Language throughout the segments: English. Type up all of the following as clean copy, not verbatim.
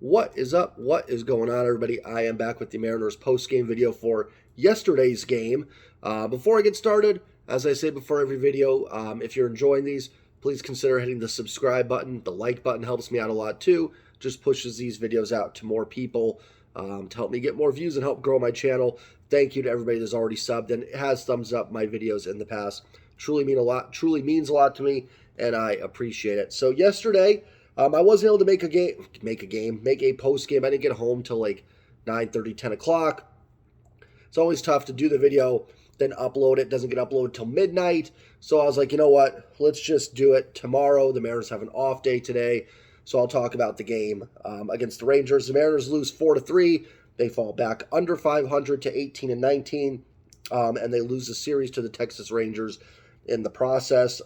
What is up? What is going on, everybody? I am back with the Mariners post-game video for yesterday's game. Before I get started, as I say before every video, if you're enjoying these, please consider hitting the subscribe button. The like button helps me out a lot too. Just pushes these videos out to more people to help me get more views and help grow my channel. Thank you to everybody that's already subbed and has thumbs up my videos in the past. Truly means a lot to me, and I appreciate it. So yesterday, I wasn't able to make a post game. I didn't get home till like 9:30, 10 o'clock. It's always tough to do the video, then upload it. Doesn't get uploaded till midnight. So I was like, you know what? Let's just do it tomorrow. The Mariners have an off day today, so I'll talk about the game against the Rangers. The Mariners lose 4-3. They fall back under 500 to 18-19, and they lose the series to the Texas Rangers in the process.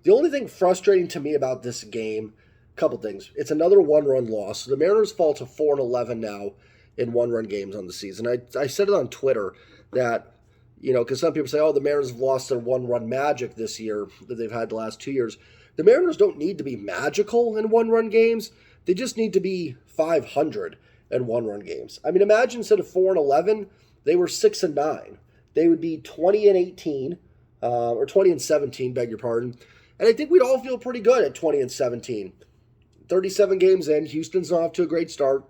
The only thing frustrating to me about this game, a couple things. It's another one-run loss. The Mariners fall to 4-11 now in one-run games on the season. I said it on Twitter that, because some people say, oh, the Mariners have lost their one-run magic this year that they've had the last 2 years. The Mariners don't need to be magical in one-run games. They just need to be 500 in one-run games. I mean, imagine instead of 4-11, they were 6-9. They would be 20-18, or 20-17, beg your pardon. And I think we'd all feel pretty good at 20-17. 37 games in, Houston's not off to a great start.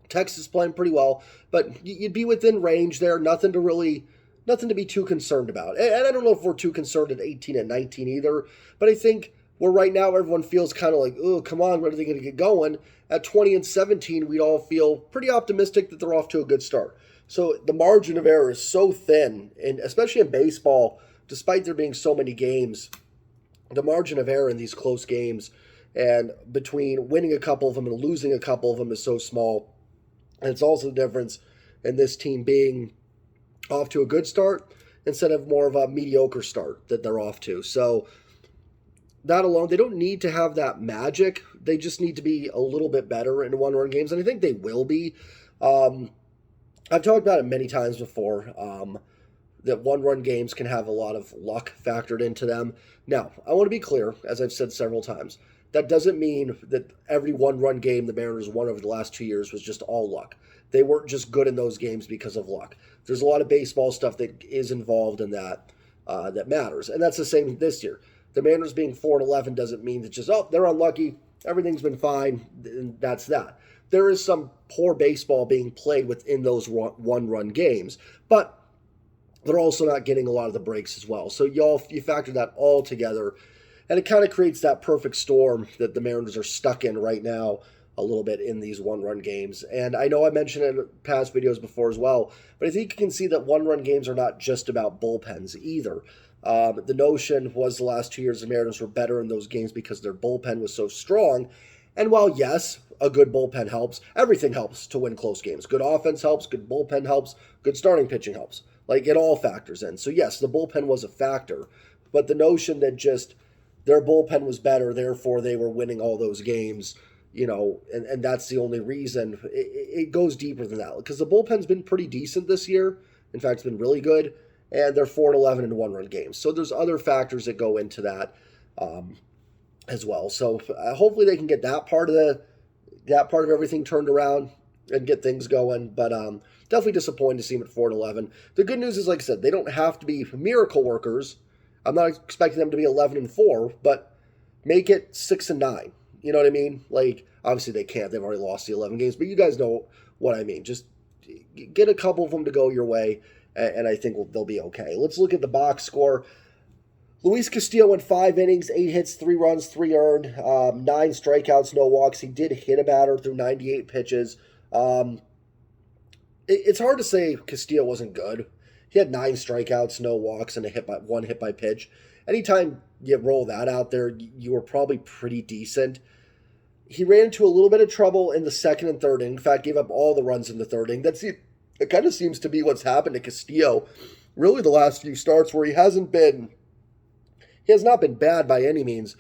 Texas playing pretty well, but you'd be within range there. Nothing to be too concerned about. And I don't know if we're too concerned at 18-19 either. But I think where right now everyone feels kind of like, oh, come on, when are they going to get going? At 20-17, we'd all feel pretty optimistic that they're off to a good start. So the margin of error is so thin, and especially in baseball, despite there being so many games, the margin of error in these close games and between winning a couple of them and losing a couple of them is so small. And it's also the difference in this team being off to a good start instead of more of a mediocre start that they're off to. So that alone, they don't need to have that magic. They just need to be a little bit better in one-run games, and I think they will be. I've talked about it many times before, that one-run games can have a lot of luck factored into them. Now, I want to be clear, as I've said several times, that doesn't mean that every one-run game the Mariners won over the last 2 years was just all luck. They weren't just good in those games because of luck. There's a lot of baseball stuff that is involved in that that matters, and that's the same this year. The Mariners being 4-11 doesn't mean that just, oh, they're unlucky, everything's been fine, and that's that. There is some poor baseball being played within those one-run games, but they're also not getting a lot of the breaks as well. So you factor that all together, and it kind of creates that perfect storm that the Mariners are stuck in right now a little bit in these one-run games. And I know I mentioned it in past videos before as well, but I think you can see that one-run games are not just about bullpens either. The notion was the last 2 years the Mariners were better in those games because their bullpen was so strong. And while, yes, a good bullpen helps, everything helps to win close games. Good offense helps, good bullpen helps, good starting pitching helps. Like, it all factors in. So, yes, the bullpen was a factor. But the notion that just their bullpen was better, therefore they were winning all those games, and that's the only reason, it goes deeper than that. Because the bullpen's been pretty decent this year. In fact, it's been really good. And they're 4-11 in one-run games. So there's other factors that go into that as well. So hopefully they can get that part of everything turned around and get things going. But definitely disappointed to see them at 4-11. The good news is, like I said, they don't have to be miracle workers. I'm not expecting them to be 11-4, but make it 6-9. You know what I mean? Like, obviously they can't. They've already lost the 11 games, but you guys know what I mean. Just get a couple of them to go your way, and I think they'll be okay. Let's look at the box score. Luis Castillo went 5 innings, 8 hits, 3 runs, 3 earned, 9 strikeouts, no walks. He did hit a batter through 98 pitches. It's hard to say Castillo wasn't good. He had 9 strikeouts, no walks, and one hit by pitch. Anytime you roll that out there, you were probably pretty decent. He ran into a little bit of trouble in the second and third inning. In fact, gave up all the runs in the third inning. It kind of seems to be what's happened to Castillo really the last few starts, where he has not been bad by any means,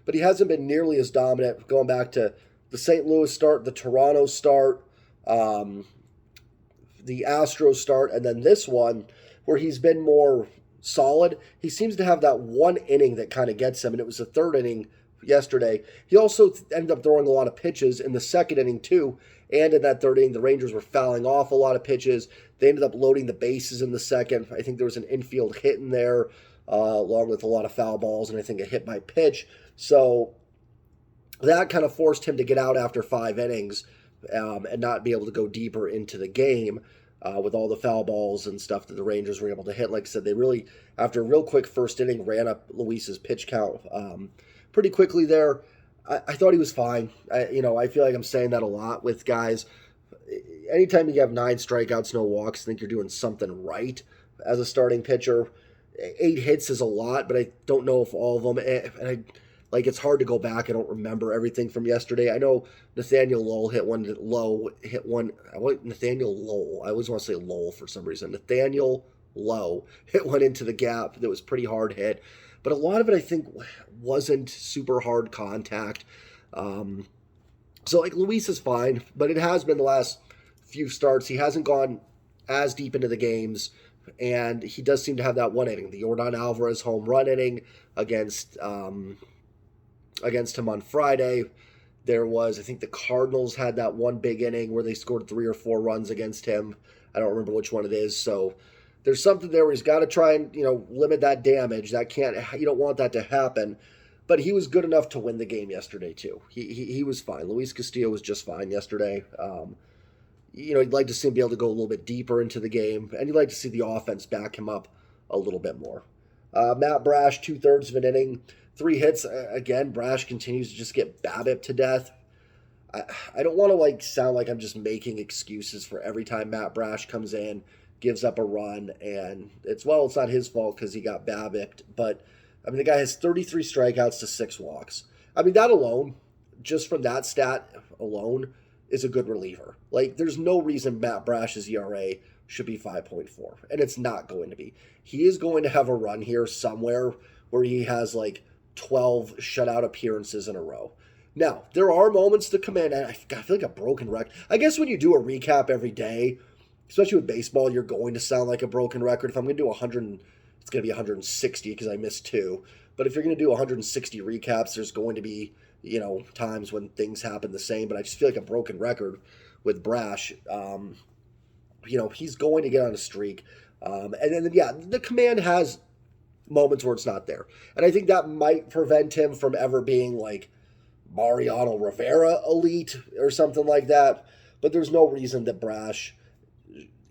but he hasn't been nearly as dominant, going back to the St. Louis start, the Toronto start, the Astros start, and then this one, where he's been more solid. He seems to have that one inning that kind of gets him, and it was the third inning yesterday. He also ended up throwing a lot of pitches in the second inning, too. And in that third inning, the Rangers were fouling off a lot of pitches. They ended up loading the bases in the second. I think there was an infield hit in there, along with a lot of foul balls, and I think a hit by pitch. So that kind of forced him to get out after 5 innings and not be able to go deeper into the game with all the foul balls and stuff that the Rangers were able to hit. Like I said, they really, after a real quick first inning, ran up Luis's pitch count pretty quickly there. I thought he was fine. I feel like I'm saying that a lot with guys. Anytime you have 9 strikeouts, no walks, I think you're doing something right as a starting pitcher. 8 hits is a lot, but I don't know if all of them. And it's hard to go back. I don't remember everything from yesterday. I know Nathaniel Lowell hit one. Nathaniel Lowell. I always want to say Lowell for some reason. Nathaniel Lowe hit one into the gap that was pretty hard hit. But a lot of it, I think, wasn't super hard contact. So, Luis is fine, but it has been the last few starts. He hasn't gone as deep into the games, and he does seem to have that one inning, the Yordan Alvarez home run inning against him on Friday. There was, I think the Cardinals had that one big inning where they scored 3 or 4 runs against him. I don't remember which one it is, so there's something there where he's got to try and, limit that damage. You don't want that to happen. But he was good enough to win the game yesterday, too. He was fine. Luis Castillo was just fine yesterday. You'd like to see him be able to go a little bit deeper into the game, and you'd like to see the offense back him up a little bit more. Matt Brash, 2/3 of an inning, 3 hits. Again, Brash continues to just get BABIP to death. I don't want to sound like I'm just making excuses for every time Matt Brash comes in, gives up a run, and it's not his fault because he got BABIP'd, but the guy has 33 strikeouts to 6 walks. That alone, just from that stat alone, is a good reliever. There's no reason Matt Brash's ERA should be 5.4, and it's not going to be. He is going to have a run here somewhere where he has 12 shutout appearances in a row. Now, there are moments to come in, and I feel like a broken record. I guess when you do a recap every day, especially with baseball, you're going to sound like a broken record. If I'm going to do 100, it's going to be 160 because I missed 2. But if you're going to do 160 recaps, there's going to be, times when things happen the same. But I just feel like a broken record with Brash. He's going to get on a streak. And then, the command has moments where it's not there. And I think that might prevent him from ever being Mariano Rivera elite or something like that. But there's no reason that Brash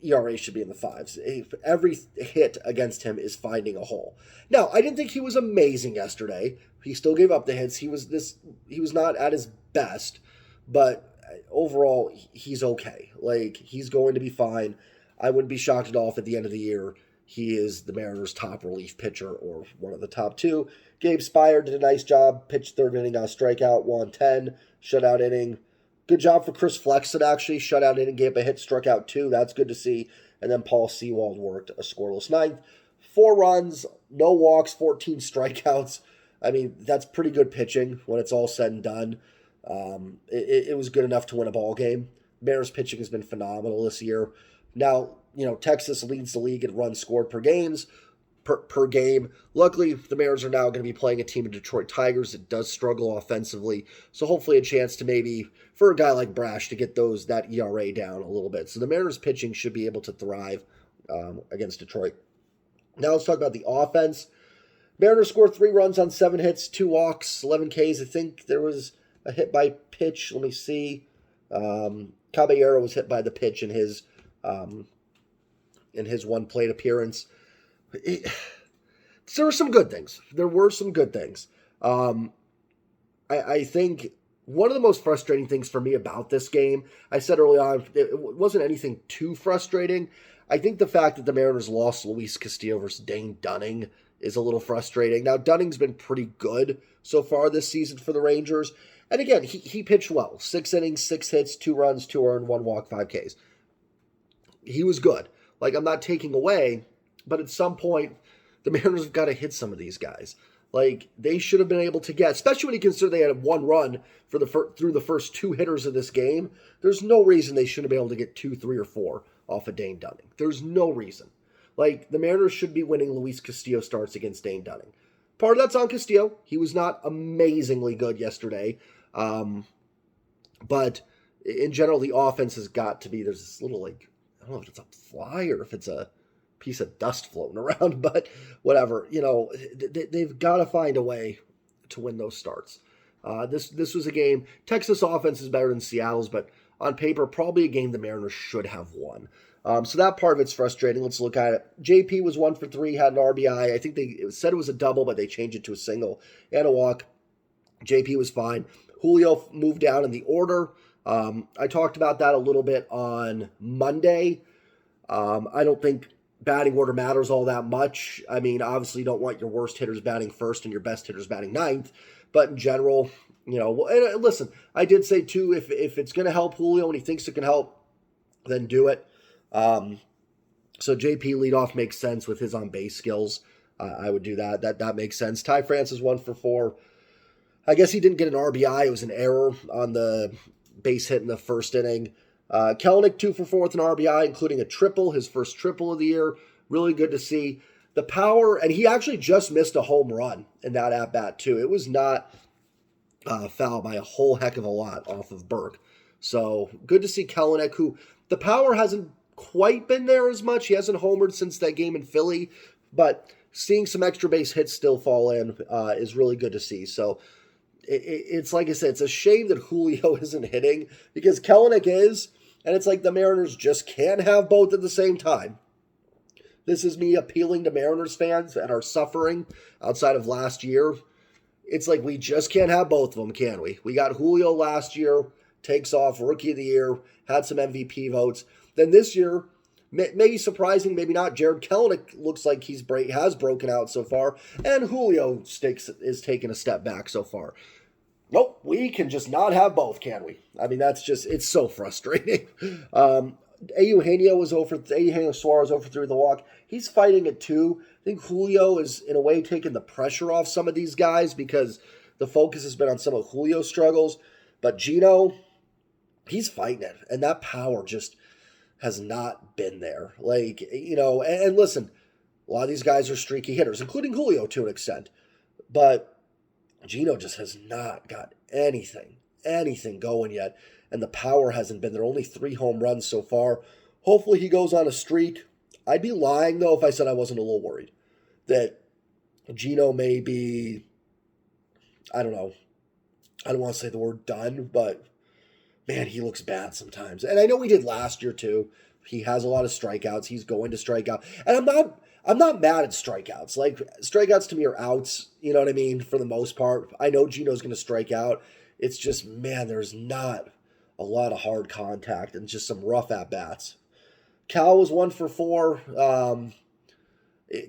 ERA should be in the 5s. Every hit against him is finding a hole. Now, I didn't think he was amazing yesterday. He still gave up the hits. He was not at his best, but overall, he's okay. He's going to be fine. I wouldn't be shocked at all if at the end of the year he is the Mariners' top relief pitcher or one of the top 2. Gabe Spire did a nice job. Pitched 3rd inning on a strikeout, 1-10, shutout inning. Good job for Chris Flexen, actually. Shutout inning, gave a hit, struck out 2. That's good to see. And then Paul Sewald worked a scoreless 9th. 4 runs, no walks, 14 strikeouts. That's pretty good pitching when it's all said and done. It was good enough to win a ball game. Mariners pitching has been phenomenal this year. Now, Texas leads the league in runs scored per game. Luckily, the Mariners are now going to be playing a team of Detroit Tigers that does struggle offensively. So hopefully a chance to maybe, for a guy like Brash, to get that ERA down a little bit. So the Mariners pitching should be able to thrive against Detroit. Now let's talk about the offense. Mariners scored 3 runs on 7 hits, 2 walks, 11 Ks. I think there was a hit by pitch. Let me see. Caballero was hit by the pitch in his one plate appearance. There were some good things. I think one of the most frustrating things for me about this game, I said early on, it wasn't anything too frustrating. I think the fact that the Mariners lost Luis Castillo versus Dane Dunning is a little frustrating. Now, Dunning's been pretty good so far this season for the Rangers. And again, he pitched well. 6 innings, 6 hits, 2 runs, 2 earned, 1 walk, 5 Ks. He was good. I'm not taking away, but at some point, the Mariners have got to hit some of these guys. They should have been able to get, especially when you consider they had 1 run through the first 2 hitters of this game. There's no reason they shouldn't be able to get 2, 3, or 4 off of Dane Dunning. There's no reason. The Mariners should be winning Luis Castillo starts against Dane Dunning. Part of that's on Castillo. He was not amazingly good yesterday. But in general, the offense has got to be, there's this little, like, I don't know if it's a fly or if it's a piece of dust floating around, but whatever. They've got to find a way to win those starts. This was a game. Texas offense is better than Seattle's, but on paper, probably a game the Mariners should have won. So that part of it's frustrating. Let's look at it. JP was 1 for 3, had an RBI. I think they said it was a double, but they changed it to a single and a walk. JP was fine. Julio moved down in the order. I talked about that a little bit on Monday. I don't think batting order matters all that much. I mean, obviously you don't want your worst hitters batting first and your best hitters batting ninth. But in general, and listen, I did say too, if it's going to help Julio and he thinks it can help, then do it. So JP leadoff makes sense with his on-base skills. I would do that. That makes sense. Ty Francis 1 for 4. I guess he didn't get an RBI. It was an error on the base hit in the first inning. Kelenic 2 for 4 with an RBI, including a triple, his first triple of the year. Really good to see. The power, and he actually just missed a home run in that at-bat too. It was not foul by a whole heck of a lot off of Burke. So good to see Kelenic, who the power hasn't quite been there as much. He hasn't homered since that game in Philly, but seeing some extra base hits still fall in is really good to see. So it's like I said, it's a shame that Julio isn't hitting because Kelenic is, and it's like the Mariners just can't have both at the same time. This is me appealing to Mariners fans that are suffering outside of last year. It's like we just can't have both of them, can we? We got Julio last year, takes off, Rookie of the Year, had some MVP votes. Then this year, maybe surprising, maybe not, Jared Kelenic looks like has broken out so far, and Julio is taking a step back so far. Nope, we can just not have both, can we? I mean, it's so frustrating. Eugenio Suarez over 3 with the walk. He's fighting it too. I think Julio is, in a way, taking the pressure off some of these guys because the focus has been on some of Julio's struggles. But Gino, he's fighting it. And that power just has not been there. And listen, a lot of these guys are streaky hitters, including Julio to an extent. But Gino just has not got anything going yet. And the power hasn't been there. Only 3 home runs so far. Hopefully he goes on a streak. I'd be lying, though, if I said I wasn't a little worried that Gino may be, I don't know. I don't want to say the word done, but, man, he looks bad sometimes. And I know he did last year, too. He has a lot of strikeouts. He's going to strike out. And I'm not mad at strikeouts. Like, strikeouts to me are outs, you know what I mean, for the most part. I know Gino's going to strike out. It's just, man, there's not a lot of hard contact and just some rough at-bats. Cal was 1 for 4.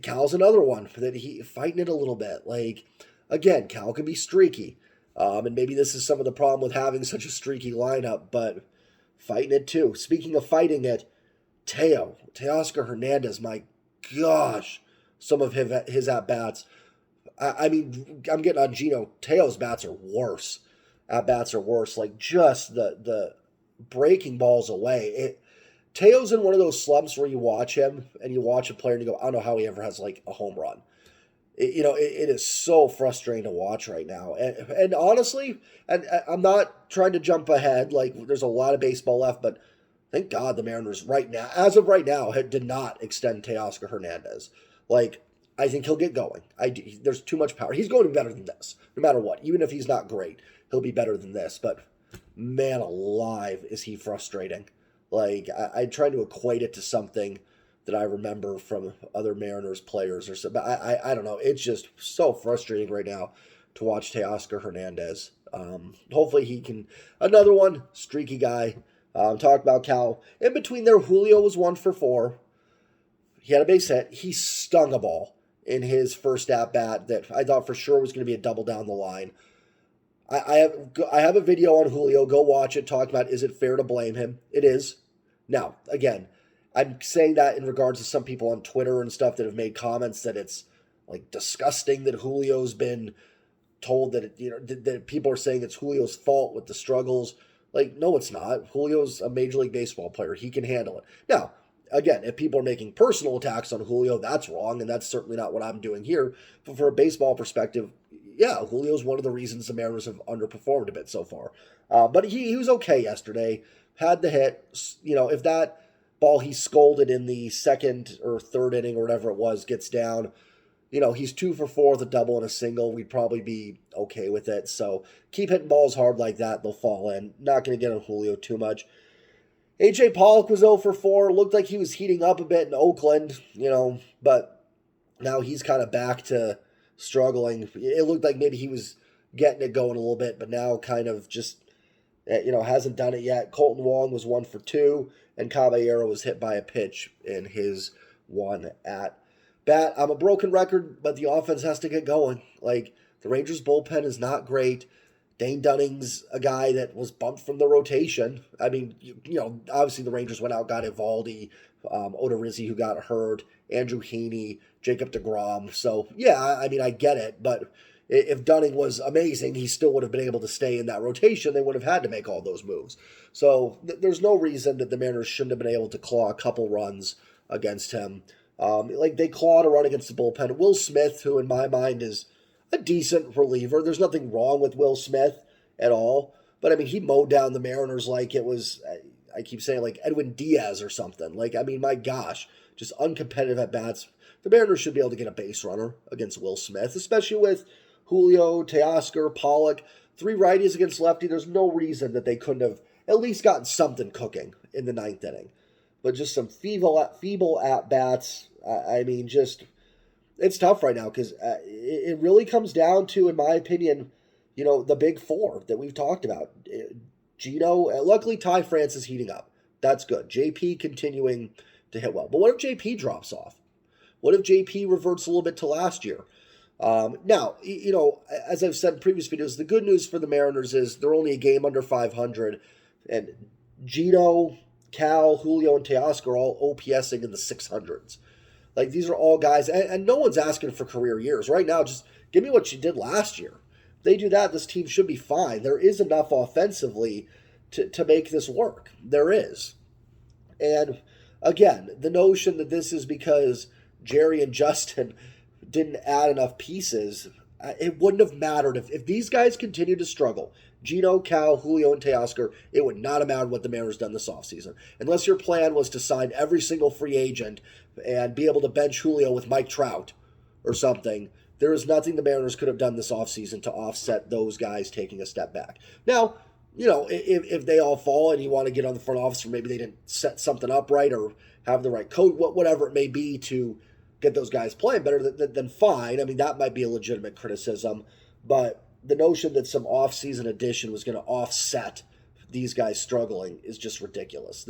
Cal's another one that he fighting it a little bit. Like, again, Cal can be streaky. And maybe this is some of the problem with having such a streaky lineup, but fighting it too. Speaking of fighting it, Teoscar Hernandez, my gosh, some of his at-bats. I mean, I'm getting on Gino. Teo's bats are worse. At-bats are worse. Like, just the breaking balls away. Teo's in one of those slumps where you watch him and you watch a player and you go, I don't know how he ever has, like, a home run. It is so frustrating to watch right now. And honestly, and I'm not trying to jump ahead. Like, there's a lot of baseball left, but thank God the Mariners right now, as of right now, did not extend Teoscar Hernandez. Like, I think he'll get going. There's too much power. He's going to be better than this, no matter what. Even if he's not great, he'll be better than this. But, man alive, is he frustrating. Like, I tried to equate it to something that I remember from other Mariners players or something. I don't know. It's just so frustrating right now to watch Teoscar Hernandez. Hopefully he can, another one, streaky guy. Talk about Cal. In between there, Julio was 1 for 4. He had a base hit. He stung a ball in his first at-bat that I thought for sure was going to be a double down the line. I have a video on Julio. Go watch it. Talk about, is it fair to blame him? It is. Now, again, I'm saying that in regards to some people on Twitter and stuff that have made comments that it's like disgusting that Julio's been told that that people are saying it's Julio's fault with the struggles. Like, no, it's not. Julio's a Major League Baseball player. He can handle it. Now, again, if people are making personal attacks on Julio, that's wrong, and that's certainly not what I'm doing here. But for a baseball perspective, yeah, Julio's one of the reasons the Mariners have underperformed a bit so far. But he was okay yesterday. Had the hit. If that ball he scolded in the second or third inning or whatever it was gets down, he's 2 for 4 with a double and a single. We'd probably be okay with it. So keep hitting balls hard like that. They'll fall in. Not going to get on Julio too much. A.J. Pollock was 0 for 4. Looked like he was heating up a bit in Oakland, but now he's kind of back to struggling. It looked like maybe he was getting it going a little bit, but now kind of just, hasn't done it yet. Colton Wong was 1 for 2, and Caballero was hit by a pitch in his one at bat. I'm a broken record, but the offense has to get going. Like, the Rangers bullpen is not great. Dane Dunning's a guy that was bumped from the rotation. I mean, obviously the Rangers went out, got Evaldi, Odorizzi, who got hurt, Andrew Heaney, Jacob deGrom. So, yeah, I mean, I get it. But if Dunning was amazing, he still would have been able to stay in that rotation. They would have had to make all those moves. So there's no reason that the Mariners shouldn't have been able to claw a couple runs against him. They clawed a run against the bullpen. Will Smith, who in my mind is a decent reliever. There's nothing wrong with Will Smith at all. But, I mean, he mowed down the Mariners like it was, I keep saying, like Edwin Diaz or something. Like, I mean, my gosh, just uncompetitive at bats. The Mariners should be able to get a base runner against Will Smith, especially with Julio, Teoscar, Pollock, 3 righties against lefty. There's no reason that they couldn't have at least gotten something cooking in the 9th inning. But just some feeble at-bats. I mean, it's tough right now because it really comes down to, in my opinion, the big 4 that we've talked about. Gino, luckily Ty France is heating up. That's good. JP continuing to hit well. But what if JP drops off? What if JP reverts a little bit to last year? Now, as I've said in previous videos, the good news for the Mariners is they're only a game under 500. And Gino, Cal, Julio, and Teoscar are all OPSing in the 600s. Like, these are all guys, and no one's asking for career years. Right now, just give me what you did last year. If they do that, this team should be fine. There is enough offensively to make this work. There is. And, again, the notion that this is because Jerry and Justin didn't add enough pieces, it wouldn't have mattered. If these guys continue to struggle, Gino, Cal, Julio, and Teoscar, it would not have mattered what the Mariners done this offseason. Unless your plan was to sign every single free agent and be able to bench Julio with Mike Trout or something, there is nothing the Mariners could have done this offseason to offset those guys taking a step back. Now, if they all fall and you want to get on the front office or maybe they didn't set something up right or have the right code, whatever it may be to get those guys playing better, then fine. I mean, that might be a legitimate criticism, but the notion that some off-season addition was going to offset these guys struggling is just ridiculous.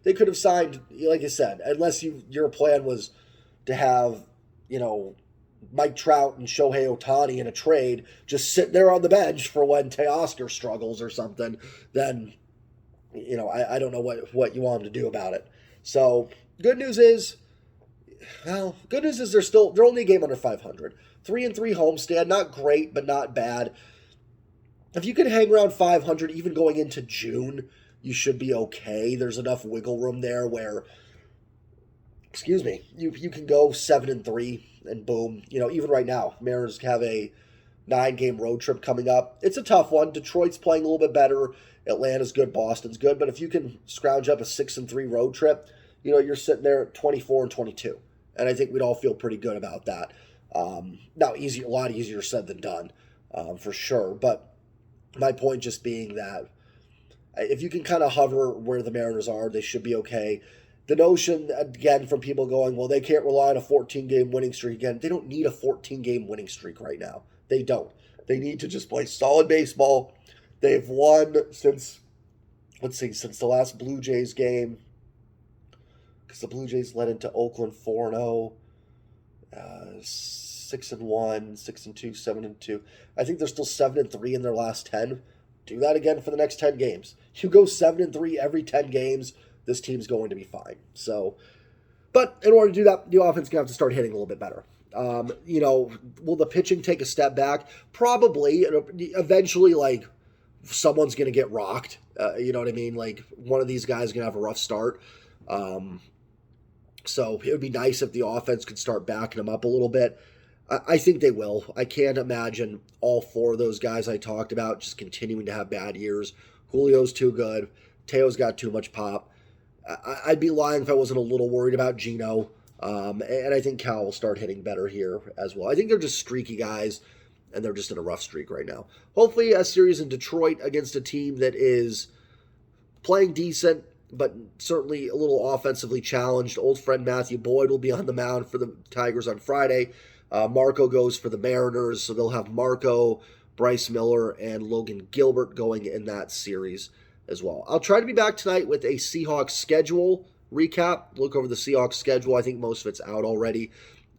They could have signed, like I said, unless your plan was to have, Mike Trout and Shohei Ohtani in a trade just sit there on the bench for when Teoscar struggles or something, then, I don't know what you want them to do about it. So, good news is they're only a game under 500. 3-3 homestand, not great, but not bad. If you can hang around 500 even going into June, you should be okay. There's enough wiggle room there where, you can go 7-3 and boom. Even right now, Mariners have a 9-game road trip coming up. It's a tough one. Detroit's playing a little bit better. Atlanta's good. Boston's good. But if you can scrounge up a 6-3 road trip, you're sitting there at 24-22. And I think we'd all feel pretty good about that. Now, a lot easier said than done, for sure. But my point just being that if you can kind of hover where the Mariners are, they should be okay. The notion, again, from people going, well, they can't rely on a 14-game winning streak again. They don't need a 14-game winning streak right now. They don't. They need to just play solid baseball. They've won since the last Blue Jays game, because the Blue Jays led into Oakland 4-0, 6-1, 6-2, 7-2. I think they're still 7-3 in their last 10. Do that again for the next 10 games. You go 7-3 every 10 games, this team's going to be fine. So, but in order to do that, the offense is going to have to start hitting a little bit better. Will the pitching take a step back? Probably. Eventually, someone's going to get rocked. You know what I mean? One of these guys is going to have a rough start. So it would be nice if the offense could start backing them up a little bit. I think they will. I can't imagine all four of those guys I talked about just continuing to have bad years. Julio's too good. Teo's got too much pop. I'd be lying if I wasn't a little worried about Geno. And I think Cal will start hitting better here as well. I think they're just streaky guys, and they're just in a rough streak right now. Hopefully a series in Detroit against a team that is playing decent, but certainly a little offensively challenged. Old friend Matthew Boyd will be on the mound for the Tigers on Friday. Marco goes for the Mariners, so they'll have Marco, Bryce Miller, and Logan Gilbert going in that series as well. I'll try to be back tonight with a Seahawks schedule recap. Look over the Seahawks schedule. I think most of it's out already,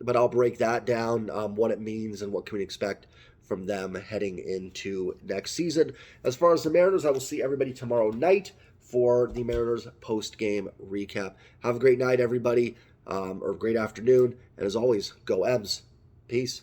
but I'll break that down, what it means and what can we expect from them heading into next season. As far as the Mariners, I will see everybody tomorrow night for the Mariners post-game recap. Have a great night, everybody, or great afternoon, and as always, go Ebs. Peace.